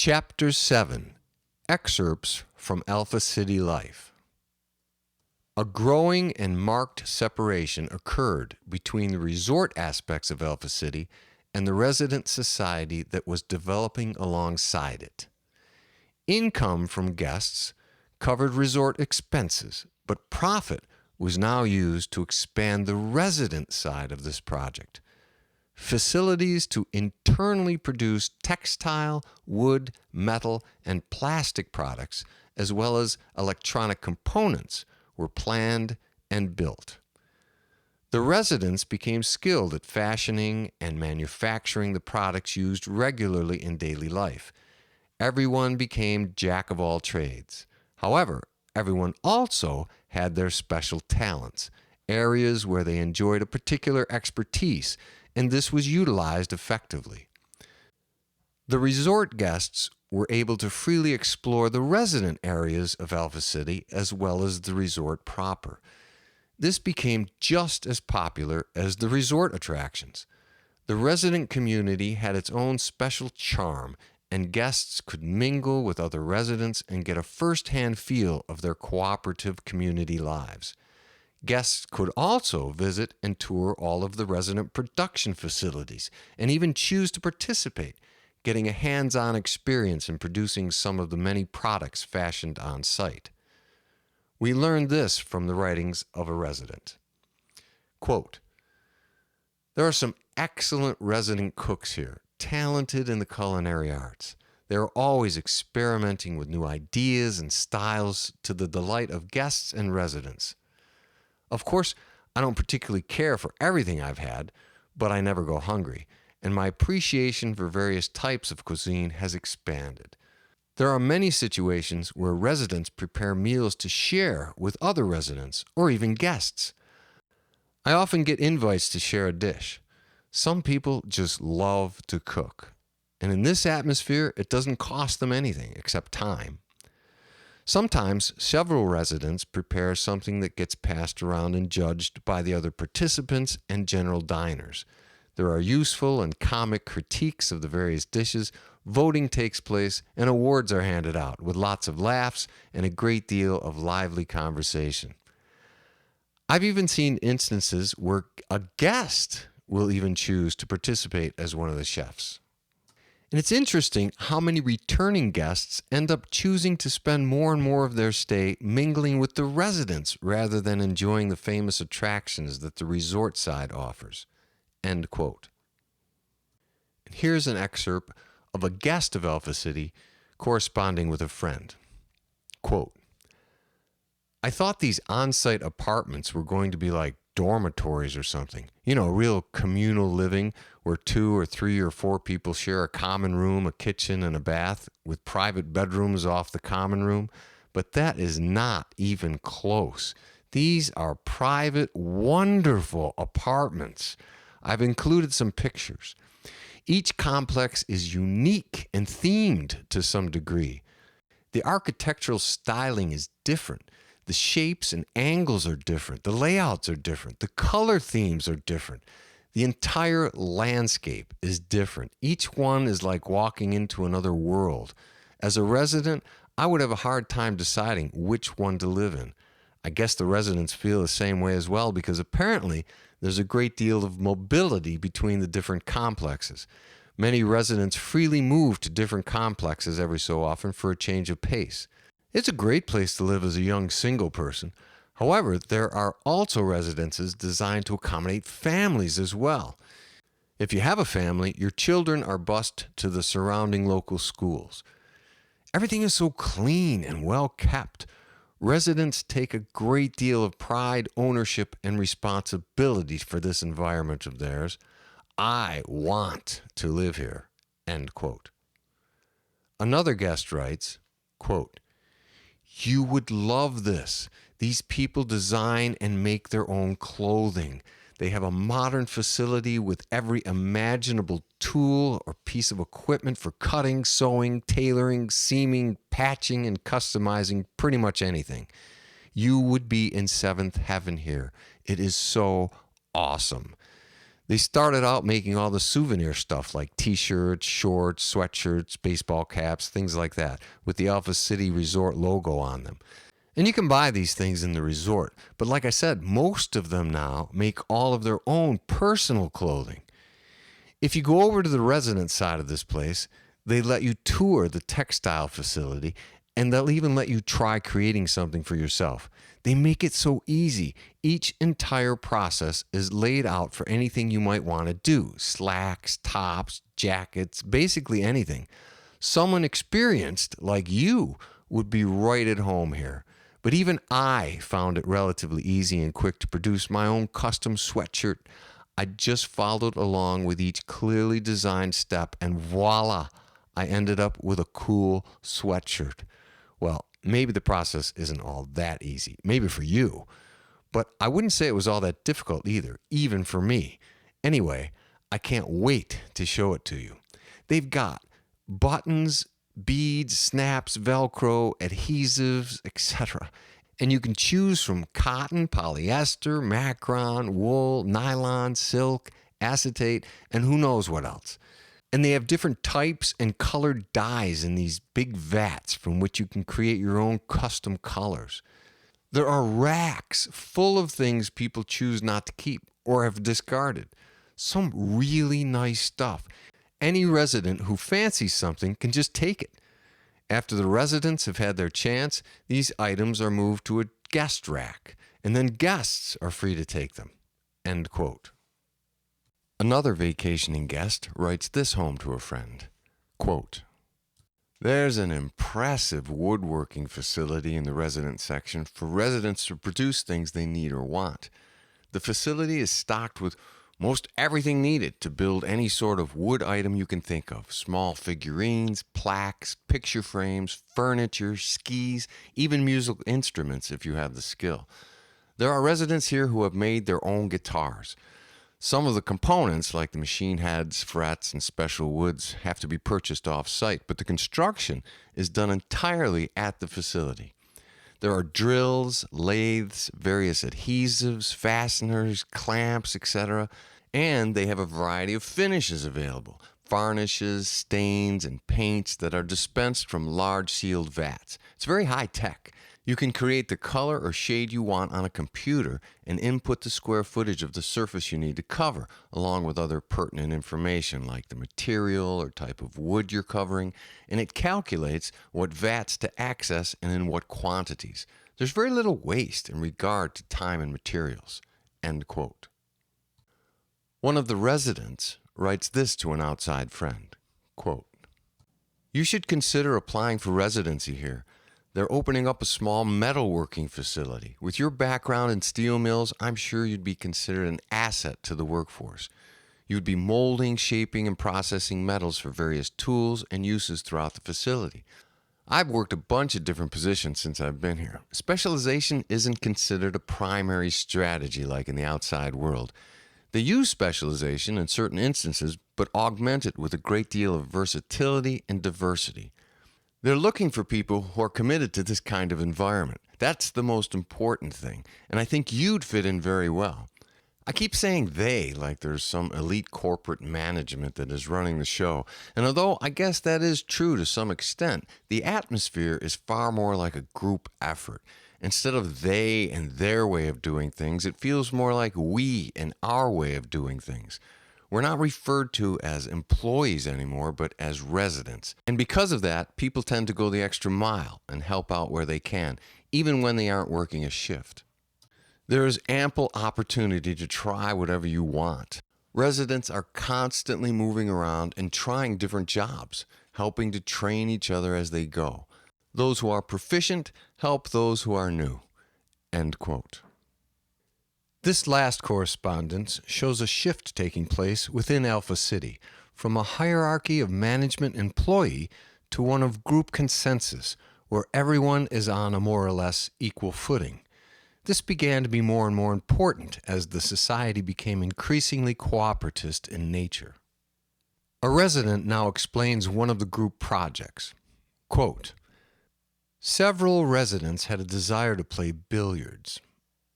Chapter 7, Excerpts from Alpha City Life. A growing and marked separation occurred between the resort aspects of Alpha City and the resident society that was developing alongside it. Income from guests covered resort expenses, but profit was now used to expand the resident side of this project. Facilities to internally produce textile, wood, metal, and plastic products, as well as electronic components, were planned and built. The residents became skilled at fashioning and manufacturing the products used regularly in daily life. Everyone became jack of all trades. However, everyone also had their special talents, areas where they enjoyed a particular expertise, and this was utilized effectively. The resort guests were able to freely explore the resident areas of Alpha City as well as the resort proper. This became just as popular as the resort attractions. The resident community had its own special charm, and guests could mingle with other residents and get a first-hand feel of their cooperative community lives. Guests could also visit and tour all of the resident production facilities and even choose to participate, getting a hands-on experience in producing some of the many products fashioned on site. We learned this from the writings of a resident. Quote, "There are some excellent resident cooks here, talented in the culinary arts. They are always experimenting with new ideas and styles to the delight of guests and residents. Of course, I don't particularly care for everything I've had, but I never go hungry, and my appreciation for various types of cuisine has expanded. There are many situations where residents prepare meals to share with other residents or even guests. I often get invites to share a dish. Some people just love to cook, and in this atmosphere, it doesn't cost them anything except time. Sometimes several residents prepare something that gets passed around and judged by the other participants and general diners. There are useful and comic critiques of the various dishes, voting takes place, and awards are handed out with lots of laughs and a great deal of lively conversation. I've even seen instances where a guest will even choose to participate as one of the chefs. And it's interesting how many returning guests end up choosing to spend more and more of their stay mingling with the residents rather than enjoying the famous attractions that the resort side offers." End quote. And here's an excerpt of a guest of Alpha City corresponding with a friend. Quote, "I thought these on-site apartments were going to be like dormitories or something. You know, real communal living where 2 or 3 or 4 people share a common room, a kitchen, and a bath with private bedrooms off the common room. But that is not even close. These are private, wonderful apartments. I've included some pictures. Each complex is unique and themed to some degree. The architectural styling is different. The shapes and angles are different. The layouts are different. The color themes are different. The entire landscape is different. Each one is like walking into another world. As a resident, I would have a hard time deciding which one to live in. I guess the residents feel the same way as well because apparently there's a great deal of mobility between the different complexes. Many residents freely move to different complexes every so often for a change of pace. It's a great place to live as a young single person. However, there are also residences designed to accommodate families as well. If you have a family, your children are bused to the surrounding local schools. Everything is so clean and well kept. Residents take a great deal of pride, ownership, and responsibility for this environment of theirs. I want to live here." End quote. Another guest writes, quote, "You would love this. These people design and make their own clothing. They have a modern facility with every imaginable tool or piece of equipment for cutting, sewing, tailoring, seaming, patching, and customizing pretty much anything. You would be in seventh heaven here. It is so awesome. They started out making all the souvenir stuff like t-shirts, shorts, sweatshirts, baseball caps, things like that, with the Alpha City Resort logo on them. And you can buy these things in the resort, but like I said, most of them now make all of their own personal clothing. If you go over to the resident side of this place, they let you tour the textile facility, and they'll even let you try creating something for yourself. They make it so easy. Each entire process is laid out for anything you might want to do: slacks, tops, jackets, basically anything. Someone experienced like you would be right at home here. But even I found it relatively easy and quick to produce my own custom sweatshirt. I just followed along with each clearly designed step, and voila, I ended up with a cool sweatshirt. Well, maybe the process isn't all that easy, maybe for you, but I wouldn't say it was all that difficult either, even for me. Anyway, I can't wait to show it to you. They've got buttons, beads, snaps, Velcro, adhesives, etc. And you can choose from cotton, polyester, macron, wool, nylon, silk, acetate, and who knows what else. And they have different types and colored dyes in these big vats from which you can create your own custom colors. There are racks full of things people choose not to keep or have discarded. Some really nice stuff. Any resident who fancies something can just take it. After the residents have had their chance, these items are moved to a guest rack, and then guests are free to take them. End quote. Another vacationing guest writes this home to a friend. Quote, "There's an impressive woodworking facility in the resident section for residents to produce things they need or want. The facility is stocked with most everything needed to build any sort of wood item you can think of: small figurines, plaques, picture frames, furniture, skis, even musical instruments if you have the skill. There are residents here who have made their own guitars. Some of the components, like the machine heads, frets, and special woods, have to be purchased off-site, but the construction is done entirely at the facility. There are drills, lathes, various adhesives, fasteners, clamps, etc., and they have a variety of finishes available: varnishes, stains, and paints that are dispensed from large sealed vats. It's very high tech. You can create the color or shade you want on a computer and input the square footage of the surface you need to cover, along with other pertinent information like the material or type of wood you're covering, and it calculates what vats to access and in what quantities. There's very little waste in regard to time and materials." End quote. One of the residents writes this to an outside friend. Quote, "You should consider applying for residency here. They're opening up a small metalworking facility. With your background in steel mills, I'm sure you'd be considered an asset to the workforce. You'd be molding, shaping, and processing metals for various tools and uses throughout the facility. I've worked a bunch of different positions since I've been here. Specialization isn't considered a primary strategy like in the outside world. They use specialization in certain instances, but augment it with a great deal of versatility and diversity. They're looking for people who are committed to this kind of environment. That's the most important thing, and I think you'd fit in very well." I keep saying they like there's some elite corporate management that is running the show, and although I guess that is true to some extent, the atmosphere is far more like a group effort. Instead of they and their way of doing things, it feels more like we and our way of doing things. We're not referred to as employees anymore, but as residents. And because of that, people tend to go the extra mile and help out where they can, even when they aren't working a shift. There is ample opportunity to try whatever you want. Residents are constantly moving around and trying different jobs, helping to train each other as they go. Those who are proficient help those who are new. End quote. This last correspondence shows a shift taking place within Alpha City, from a hierarchy of management employee to one of group consensus, where everyone is on a more or less equal footing. This began to be more and more important as the society became increasingly cooperativist in nature. A resident now explains one of the group projects. Quote, "Several residents had a desire to play billiards.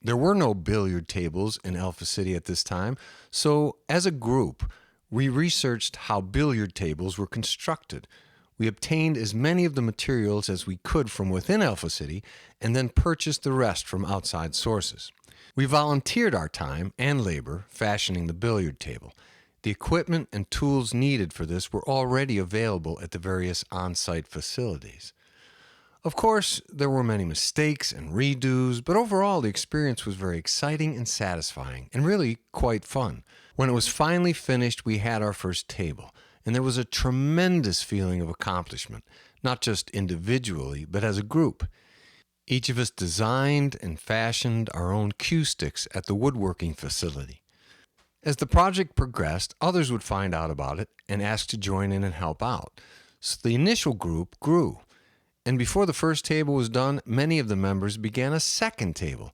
There were no billiard tables in Alpha City at this time, so as a group, we researched how billiard tables were constructed. We obtained as many of the materials as we could from within Alpha City and then purchased the rest from outside sources. We volunteered our time and labor fashioning the billiard table. The equipment and tools needed for this were already available at the various on-site facilities. Of course, there were many mistakes and redos, but overall the experience was very exciting and satisfying, and really quite fun. When it was finally finished, we had our first table, and there was a tremendous feeling of accomplishment, not just individually, but as a group. Each of us designed and fashioned our own cue sticks at the woodworking facility. As the project progressed, others would find out about it and ask to join in and help out. So the initial group grew. And before the first table was done, many of the members began a second table.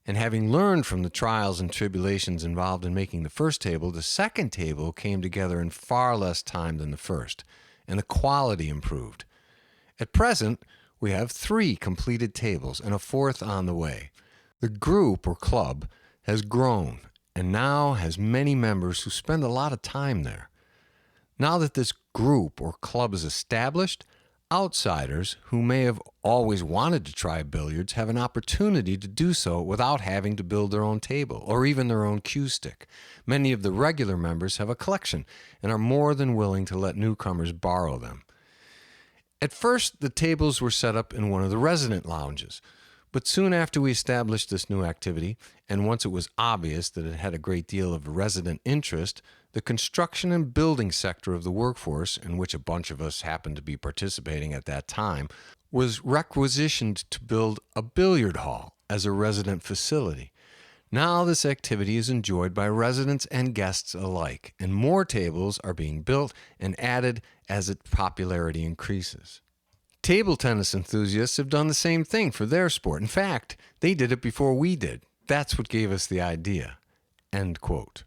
And having learned from the trials and tribulations involved in making the first table, the second table came together in far less time than the first, and the quality improved. At present, we have 3 completed tables and a 4th on the way. The group or club has grown and now has many members who spend a lot of time there. Now that this group or club is established, outsiders who may have always wanted to try billiards have an opportunity to do so without having to build their own table or even their own cue stick. Many of the regular members have a collection and are more than willing to let newcomers borrow them. At first, the tables were set up in one of the resident lounges, but soon after we established this new activity, and once it was obvious that it had a great deal of resident interest, the construction and building sector of the workforce, in which a bunch of us happened to be participating at that time, was requisitioned to build a billiard hall as a resident facility. Now this activity is enjoyed by residents and guests alike, and more tables are being built and added as its popularity increases. Table tennis enthusiasts have done the same thing for their sport. In fact, they did it before we did. That's what gave us the idea." End quote.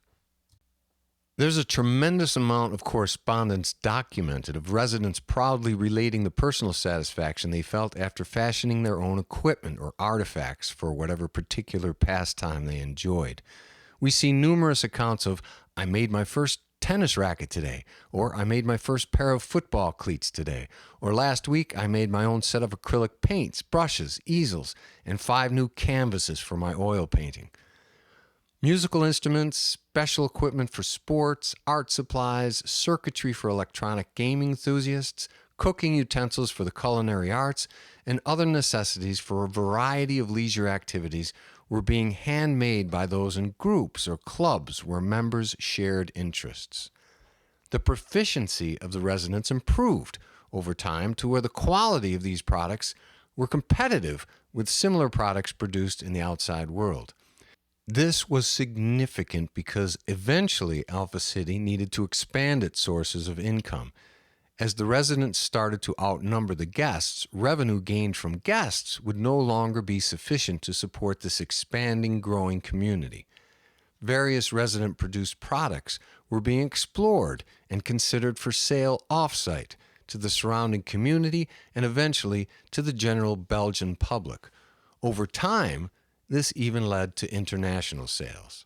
There's a tremendous amount of correspondence documented of residents proudly relating the personal satisfaction they felt after fashioning their own equipment or artifacts for whatever particular pastime they enjoyed. We see numerous accounts of, "I made my first tennis racket today," or "I made my first pair of football cleats today," or "last week I made my own set of acrylic paints, brushes, easels, and 5 new canvases for my oil painting." Musical instruments, special equipment for sports, art supplies, circuitry for electronic gaming enthusiasts, cooking utensils for the culinary arts, and other necessities for a variety of leisure activities were being handmade by those in groups or clubs where members shared interests. The proficiency of the residents improved over time to where the quality of these products were competitive with similar products produced in the outside world. This was significant because eventually Alpha City needed to expand its sources of income. As the residents started to outnumber the guests, revenue gained from guests would no longer be sufficient to support this expanding, growing community. Various resident-produced products were being explored and considered for sale off-site to the surrounding community and eventually to the general Belgian public. Over time, this even led to international sales.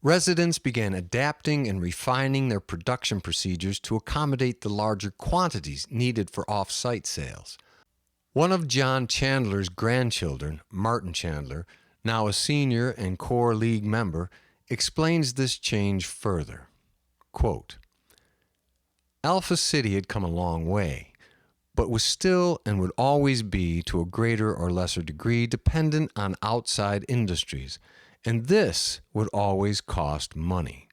Residents began adapting and refining their production procedures to accommodate the larger quantities needed for off-site sales. One of John Chandler's grandchildren, Martin Chandler, now a senior and core league member, explains this change further. Quote, "Alpha City had come a long way, but was still and would always be, to a greater or lesser degree, dependent on outside industries, and this would always cost money.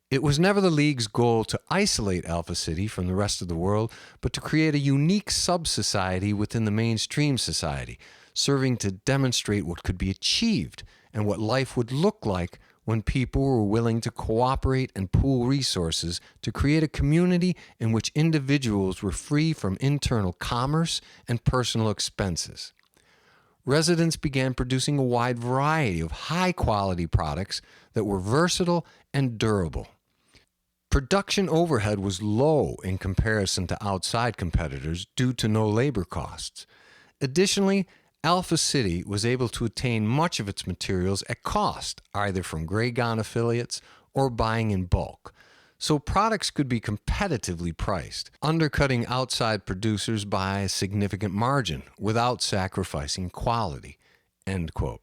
It was never the League's goal to isolate Alpha City from the rest of the world, but to create a unique sub-society within the mainstream society, serving to demonstrate what could be achieved and what life would look like when people were willing to cooperate and pool resources to create a community in which individuals were free from internal commerce and personal expenses. Residents began producing a wide variety of high-quality products that were versatile and durable. Production overhead was low in comparison to outside competitors due to no labor costs. Additionally, Alpha City was able to attain much of its materials at cost, either from Graygon affiliates or buying in bulk, so products could be competitively priced, undercutting outside producers by a significant margin without sacrificing quality. End quote.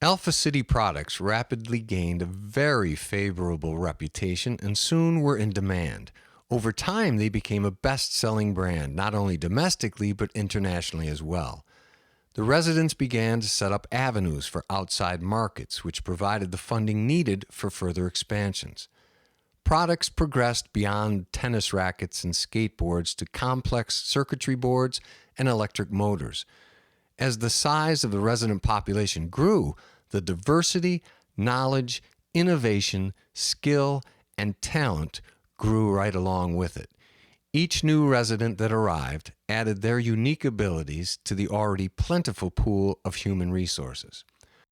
Alpha City products rapidly gained a very favorable reputation and soon were in demand. Over time, they became a best-selling brand, not only domestically but internationally as well. The residents began to set up avenues for outside markets, which provided the funding needed for further expansions. Products progressed beyond tennis rackets and skateboards to complex circuitry boards and electric motors. As the size of the resident population grew, the diversity, knowledge, innovation, skill, and talent grew right along with it. Each new resident that arrived added their unique abilities to the already plentiful pool of human resources.